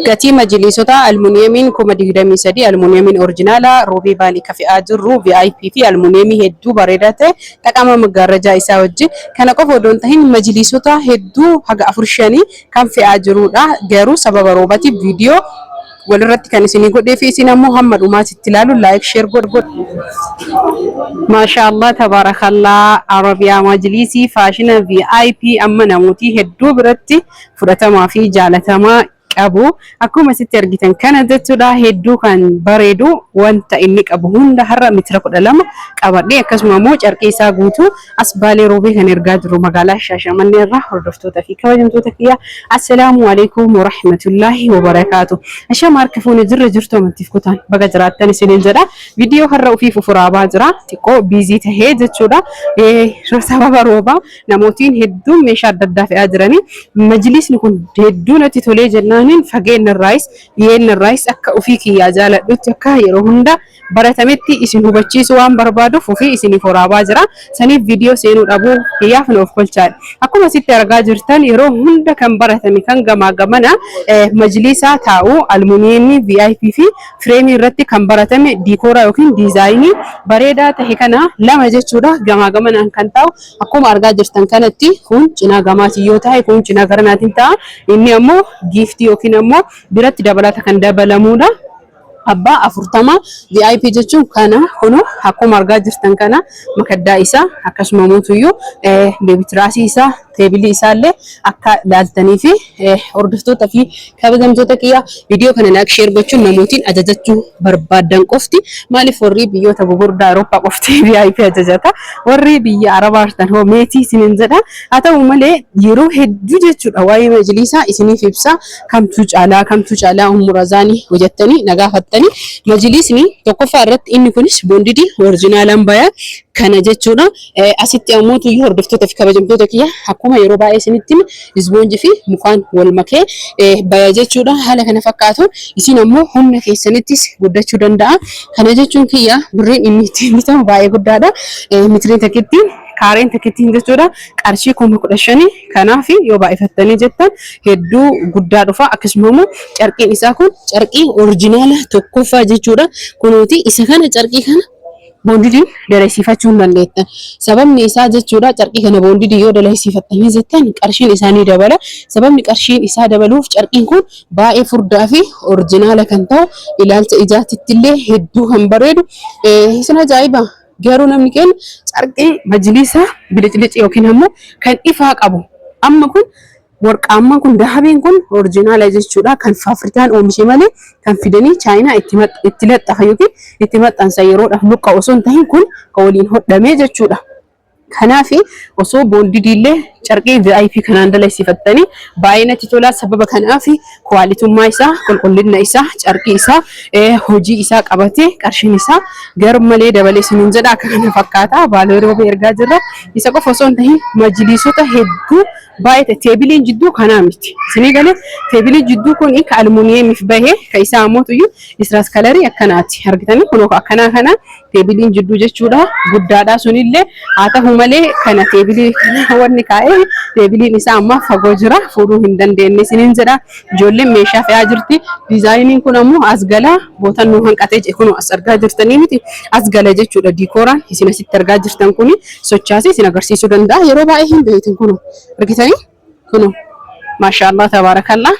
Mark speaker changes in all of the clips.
Speaker 1: Gatii majliisota almuuniyeemiin 2023 almuuniyeemiin oriijinaala roobii baalii kafe'aa jirru VIP fi almuuniyeemii hedduu bareedaa ta'e dhaqama maggaarrajaa isaa wajjin kana qofa odoon tahin majliisota hedduu haga 4-5 kan fe'aa jirudha. Garuu sababa roobaatiif viidiyoo walirratti kan isinii godhee fi isin ammoo hamma dhumaatitti ilaalu laayik sheer godh. Maashaallah tabarakallah Arabiyaa majliisii faashina VIP amma namooti hedduu biratti fudhatamaa fi jaalatamaa qabu akkuma sitti argitan kana jechuudha. Hedduu kan bareedu wanta inni qabu hunda har'a meetira 12 qabadhee akkasuma immoo carqii isaa guutuu as baalee roobee kan ergaa jiru magaalaa Shaashamannee irraa hordoftoota fi kabajamtoota kiyya assalaamu alaykum wa rahmatullahi wa barakaatu. Ashama harkifuun jirtu amantiif kutaan baga jiraattan isiniin jedha. Viidiyoo har'a ofii fufuraabaa jira xiqqoo biizii tahee jechuudha. Sababa roobaa namootiin hedduun meeshaa adda addaa fe'aa jiranii majlisni kun hedduu natti tolee jennaan fageenya irraayis dhiyeenya irraayis akka ofii kiyyaa jaaladhutti akka yeroo hunda baratametti isin hubachiisu waan barbaaduuf ofii isiniif waraabaa jira. Saniif viidiyoo seenuu dhabuu kiyyaaf na of kolchaadha. Akkuma sitti argaa jirtan yeroo hunda kan baratame kan gamaa gamana majlisaa taa'u almuuniyeemii VIP fi fireemii irratti kan baratame diikooraa yookiin diizaayinii bareedaa ta'e kana lama jechuudha. Gamaa gamanaan kan taa'u akkuma argaa jirtan kanatti kun cinaa gamaatiin yoo ta'e kun cinaa garanaatiin ta'a. Inni ammoo giiftii yookiin ammoo biratti dabalata kan dabalamudha. Abbaa 40 VIP jechuun kana kuno akkuma argaa jirtan kana makaddaa isaa akkasuma mootuyyuu beebitiraasii isaa teebilii isaallee akka laaltanii fi hordoftoota fi kabajamtoota kiyya viidiyoo kana laayik sheer gochuun namootiin ajajachuu barbaadan qofti. Maaliif warri biyyoota gurguddaa Awurooppaa qofti VIP ajajata warri biyya Arabaa hoo meetii isiniin jedha. Haa ta'u malee yeroo hedduu jechuudha waa'ee majlisaa isiniif ibsa kamtu caalaa umurazaanii hojjettanii nagaafattanii majlisni tokkoffaa irratti inni kunis boondidii oriijinaalaan bayaa kana jechuudha. Asitti ammoo tuyyuu hordoftoota fi kabajamtoota kiyya akkuma yeroo baay'ee isinitti isboonjii fi mukaan wal makee bayaa jechuudha. Haala kana fakkaatu isin ammoo humna keessanittis guddachuu danda'a. Kana jechuun kiyya birriin inni ittiin bitamu baay'ee guddaadha. Mitiriin takkitti kaareen takkitiin jechuudha qarshii 15,000 kanaaf yoo baay'ifattanii jettan hedduu guddaa dhufa. Akkasuma immoo carqiin isaa kun carqii oriijinaala tokkoffaa jechuudha. Kunuuti isa kana carqii kana boondidii dalaisiifachuu hin dandeettan. Sababni isaa jechuudha carqii kana boondidii yoo dalaisiifattanii jettan qarshiin isaanii dabala. Sababni qarshiin isaa dabaluuf carqiin kun baay'ee furdaa fi oriijinaala kan ta'u ilaalcha ijaatitti illee hedduu kan bareedu isin ajaa'iba. Garuu namni keenya carqii majlisaa biliclici yookiin ammoo kan ifaa qabu. Amma kun warqaamman kun dahabeen kun oriijinaala jechuudha. Kan Afrikaan oomishe malee kan fidanii Chaayinaa itti laxxafa yookiin itti maxxansa yeroodhaaf luqqa osoo hin tahin kun kan waliin hodhamee jechuudha. Kanaaf osoo boondidiillee carqii VIP kanaan dalaisiifattanii baay'ee natti tola. Sababa kanaaf kwaalitummaa isaa, qulqullina isaa, carqii isaa, hojii isaa qabatee qarshiin isaa garmalee dabalee isiniin jedha. Akka kana fakkaata baalee roobee ergaa jirra. Isa qofa osoo hin tahin majliisota hedduu baay'ee teebiliin jidduu kanaa miti. Isinii galee teebiliin jidduu kun ka almuuniyeemiif bahee ka isaa ammoo tuyyuu israas kalarii akkanaati. Argitanii kun akkanaa kana teebiliin jidduu jechuudha. Guddaadha sunillee haa ta'u malee kana teebilii kana wanni kaa'ee teebiliin isaa amma fagoo jira fuudhuu hin dandeenye isiniin jedha. Ijoolleen meeshaa fe'aa jirti. Diizaayiniin kun ammoo as gala bootannoo hanqatee kun as argaa jirtanii miti as gala jechuudha. Diikooraan isin asitti argaa jirtan kun sochaasee isin agarsiisuu danda'a. Yeroo baay'ee hin beektan kun argitanii kun maashaallah tabarakallah.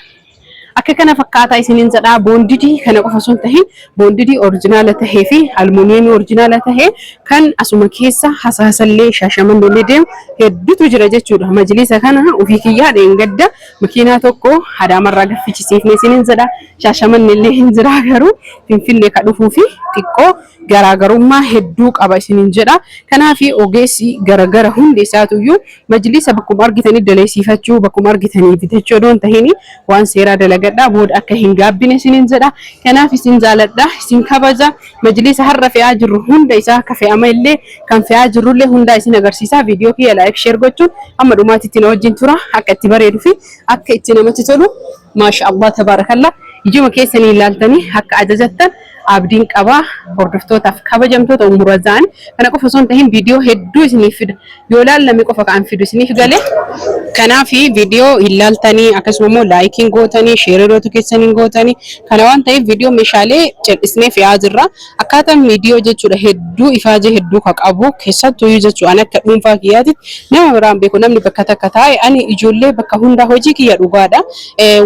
Speaker 1: Akka kana fakkaata isiniin jedha. Boondidii kana qofa osoo hin tahin boondidii oriijinaala tahee fi almuuniyeemii oriijinaala tahee kan asuma keessa hasaasallee Shaashamannee deemu hedduutu jira jechuudha. Majlisa kana ofii kiyyaa dheengadda makiinaa tokko Adaamarraa gaffisiifnee isiniin jedha. Shaashamannee hin jira garuu Finfinnee ka dhufuu fi xiqqoo garaagarummaa hedduu qaba isiniin jedha. Kanaaf ogeessi garagara hundi isaatuyyuu majlisa bakkuma argitanii daleessiifachuu bakkuma argitanii bitachuu odoon tahin waan seeraa dalagadhaa booda akka hin gaabbine isiniin jedha. Kanaaf isin jaaladha isin kabaja. Majlisa har'a fe'aa jirru hunda isaa akka fe'ama illee kan fe'aa jirrullee hunda isin agarsiisa. Viidiyoo kiyya laayik sheer gochuun amma dhumaatitti na wajjin tura akka itti bareeduu fi akka itti namatti tolu maashaallah tabarakallah. Ijuma keessanii ilaaltanii akka ajajattan abdiin qaba hordoftootaaf kabajamtoota umurazaan kana qofa osoo hin tahin viidiyoo hedduu isiniif fida yoo laalame qofa kan fidu isiniif gale kanaaf viidiyoo ilaaltanii akkasuma immoo laayikiin gootanii sheeroota keessaniin gootanii kana waan ta'eef viidiyoo meeshaalee callisnee fi'aa jirra akkaataan viidiyoo jechuudha hedduu ifaajee hedduu ka qabu keessattuu jechuu an akka dhuunfaa kiyyaatti nama biraan beeku namni bakka takka taa'e ani ijoollee bakka hunda hojii kiyya dhugaadha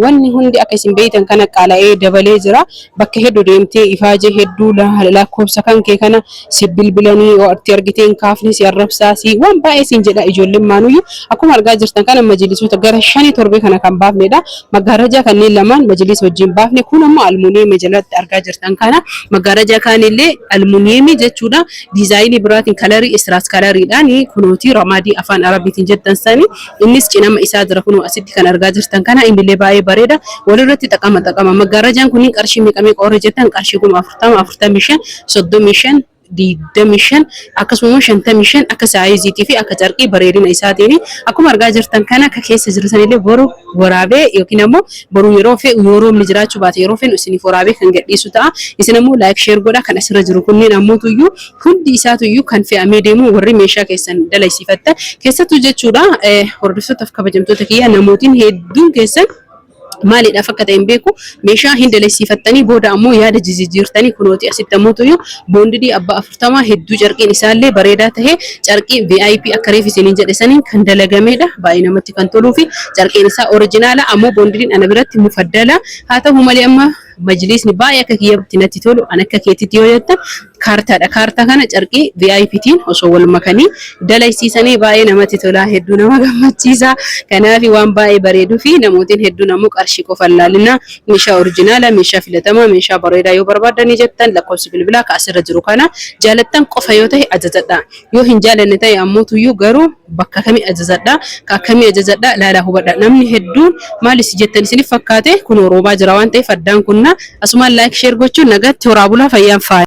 Speaker 1: wanni hundi akka isin beeytan kana qaala'ee dabalee jira bakka hedduu deemtee ifaajee hedduu lakkoofsa kan kee kana si bilbilanii itti argiteen kaafni si arrabsaa si waan baay'ee siin jedha ijoolleen maanuyyuu akkuma argaa jirtan kana majlisoota gara 5 kana kan baafnedha magaraja kanneen lamaan majlis wajjin baafne kun ammoo almuuniyeemii jalatti argaa jirtan kana magaraja kanillee almuuniyeemii jechuudha diizaayinii biraatiin kalarii istiraas kalariidhaan kunuutii ramadii afaan arabiitiin jettan sani innis cinama isaa jira kunuu asitti kan argaa jirtan kana innillee baay'ee bareeda walirratti xaqama magarajaan kunniin qarshii meeqamee qorre jettan qarshii 40 45 35 diidamishan akkasuma 55 akka saayiziitii fi akka carqii bareedina isaatiin akkuma argaa jirtan kana akka keessa jirtanillee boru waraabee yookiin ammoo boru yeroo roobni jiraachuu baate yeroo feenu isiniif waraabee kan gadhiisu ta'a isin ammoo laayik sheer godha kan asirra jiru kunniin ammoo tuyyuu hundi isaatuyyuu kan fe'amee deemu warri meeshaa keessan dalaysiifatta keessattuu jechuudha hordoftootaaf kabajamtoota kiyya namootiin hedduun keessan maaliidhaaf akka ta'een beeku meeshaa hin dalaysiifattanii booda ammoo yaada jijjiirtanii kunooti asitti ammoo tuyyuu boondidii abbaa 40 hedduu carqiin isaallee bareedaa ta'e carqii VIP akka reef isiniin jedhesaniin kan dalagamedha baay'ee namatti kan toluu fi carqiin isaa oriijinaala ammoo boondidiin ana biratti mufaddala haa ta'u malee amma majlisni baay'ee akka kiyyatti natti tolu an akka keetitti yoo jettan kaartaadha kaartaa kana carqii VIPtiin osoo wal makanii dalaysiisanii baay'ee namatti tola hedduu nama gammachiisa kanaaf waan baay'ee bareeduu fi namootiin hedduun ammoo qarshii qofa laalina meeshaa oriijinaala meeshaa filatamaa meeshaa bareedaa yoo barbaadanii jettan lakkoofsi bilbilaa ka asirra jiru kana jaalattan qofa yoo ta'e ajajadha yoo hin jaalanne ta'e ammoo tuyyuu garuu bakka kamii ajajadha ka akkamii ajajadha laalaa hubadha namni hedduun maalis jettan isiniif fakkaate kun roobaa jira waan ta'eef addaan kunna asumaan laayik sheer gochuun nagatti waraabulaa fayyaan faaya